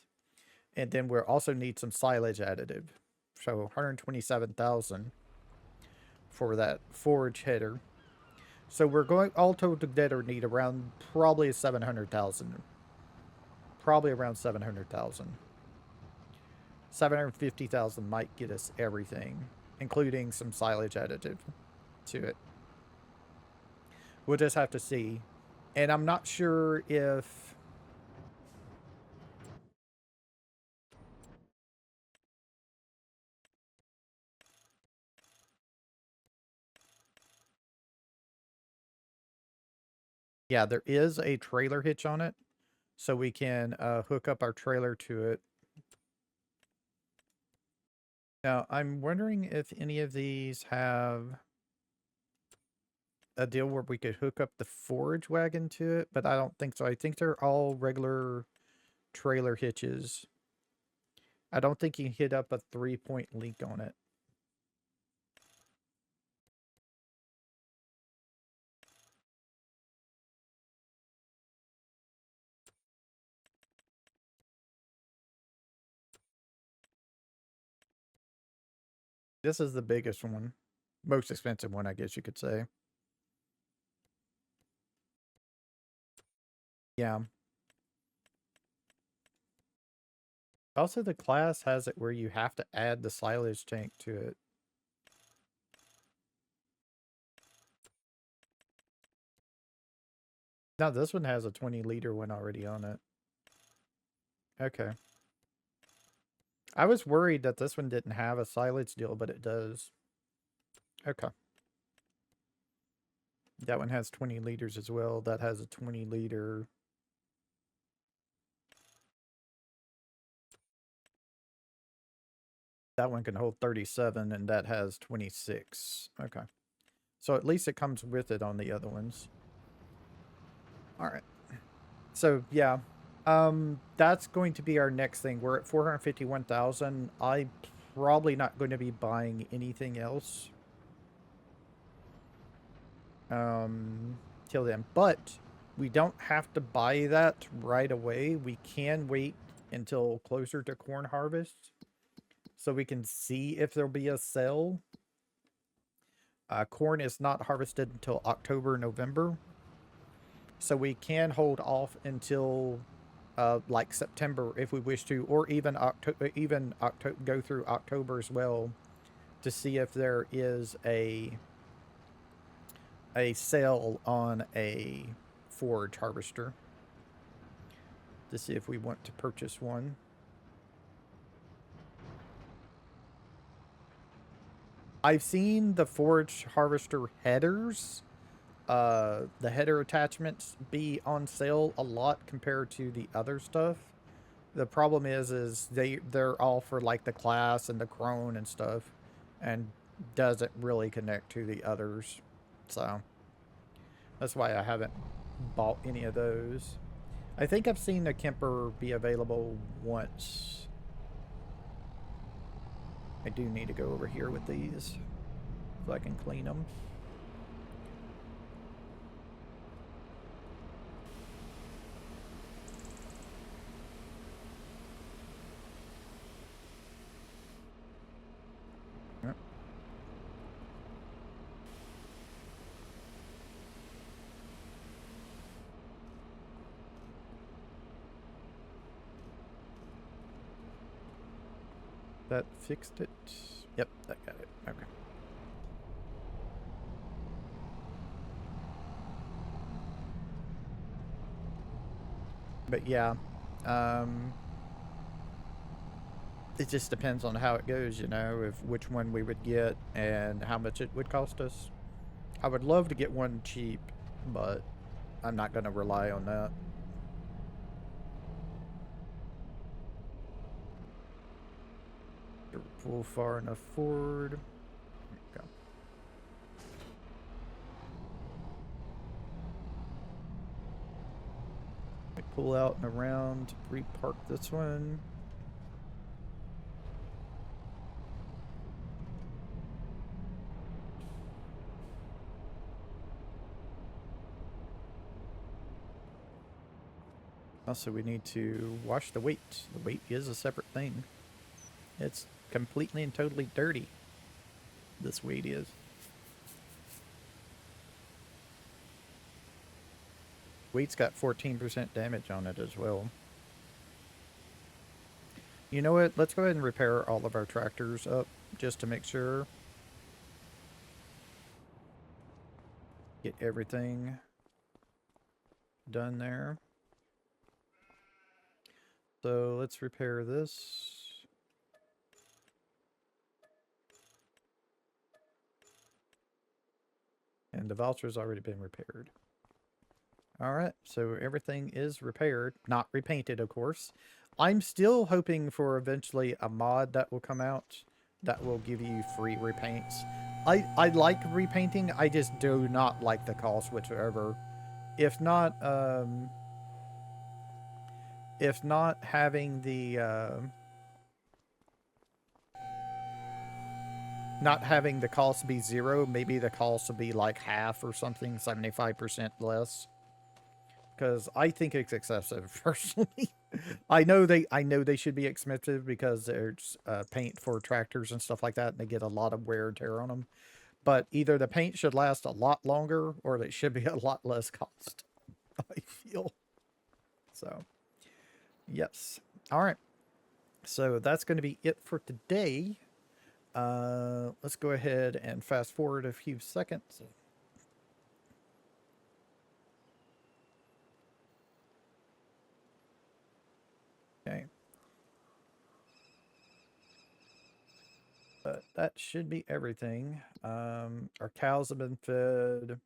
And then we'll also need some silage additive. So 127,000 for that forage header. So we're going all together need around probably 700,000. Probably around 700,000. 750,000 might get us everything, including some silage additive to it. We'll just have to see. And I'm not sure if yeah, there is a trailer hitch on it, so we can hook up our trailer to it. Now, I'm wondering if any of these have a deal where we could hook up the forage wagon to it, but I don't think so. I think they're all regular trailer hitches. I don't think you can hit up a 3-point link on it. This is the biggest one. Most expensive one, I guess you could say. Yeah. Also, the class has it where you have to add the silage tank to it. Now, this one has a 20-liter one already on it. Okay. I was worried that this one didn't have a silage deal, but it does. Okay. That one has 20 liters as well. That has a 20-liter. That one can hold 37, and that has 26. Okay. So at least it comes with it on the other ones. All right. So, yeah. That's going to be our next thing. We're at 451,000. I'm probably not going to be buying anything else. Till then. But we don't have to buy that right away. We can wait until closer to corn harvest so we can see if there'll be a sale. Corn is not harvested until October, November. So we can hold off until like September if we wish to, or even October, go through October as well to see if there is a sale on a forage harvester to see if we want to purchase one. I've seen the forage harvester headers, the header attachments be on sale a lot compared to the other stuff. The problem is they're all for like the class and the crone and stuff, and doesn't really connect to the others. So that's why I haven't bought any of those. I think I've seen the Kemper be available once. I do need to go over here with these so I can clean them. Yep. That fixed it. Yep, that got it. Okay. But yeah, it just depends on how it goes, you know, if which one we would get and how much it would cost us. I would love to get one cheap, but I'm not going to rely on that. Pull far enough forward. There you go. Pull out and around, repark this one. Also, we need to wash the weight. The weight is a separate thing. It's completely and totally dirty. This weight is. Weight's got 14% damage on it as well. You know what? Let's go ahead and repair all of our tractors up just to make sure. Get everything done there. So let's repair this. And the Valtra's already been repaired. Alright, so everything is repaired. Not repainted, of course. I'm still hoping for eventually a mod that will come out that will give you free repaints. I like repainting, I just do not like the cost whatsoever. If not having the not having the cost be zero, maybe the cost will be like half or something, 75% less. Because I think it's excessive, personally. I know they should be expensive because there's paint for tractors and stuff like that, and they get a lot of wear and tear on them. But either the paint should last a lot longer, or it should be a lot less cost, I feel. So, yes. All right. So that's going to be it for today. Let's go ahead and fast forward a few seconds. Okay. But that should be everything. Our cows have been fed.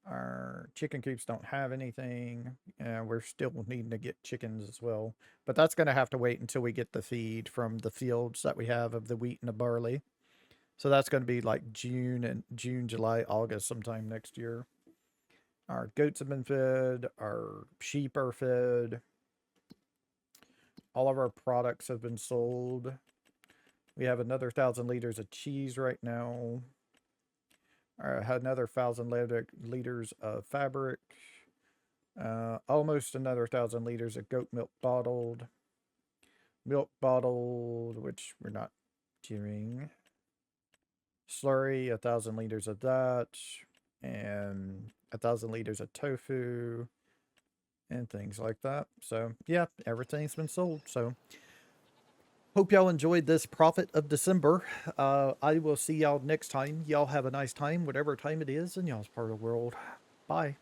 Our chicken coops don't have anything. We're still needing to get chickens as well. But that's going to have to wait until we get the feed from the fields that we have of the wheat and the barley. So that's going to be like June, July, August sometime next year. Our goats have been fed. Our sheep are fed. All of our products have been sold. We have another 1,000 liters of cheese right now. Another 1,000 liters of fabric. Almost another 1,000 liters of goat milk bottled. Milk bottled, which we're not doing. slurry, 1,000 liters of that, and 1,000 liters of tofu, and things like that. So yeah, everything's been sold. So hope y'all enjoyed this Prophet of December. I will see y'all next time. Y'all have a nice time, whatever time it is in y'all's part of the world. Bye.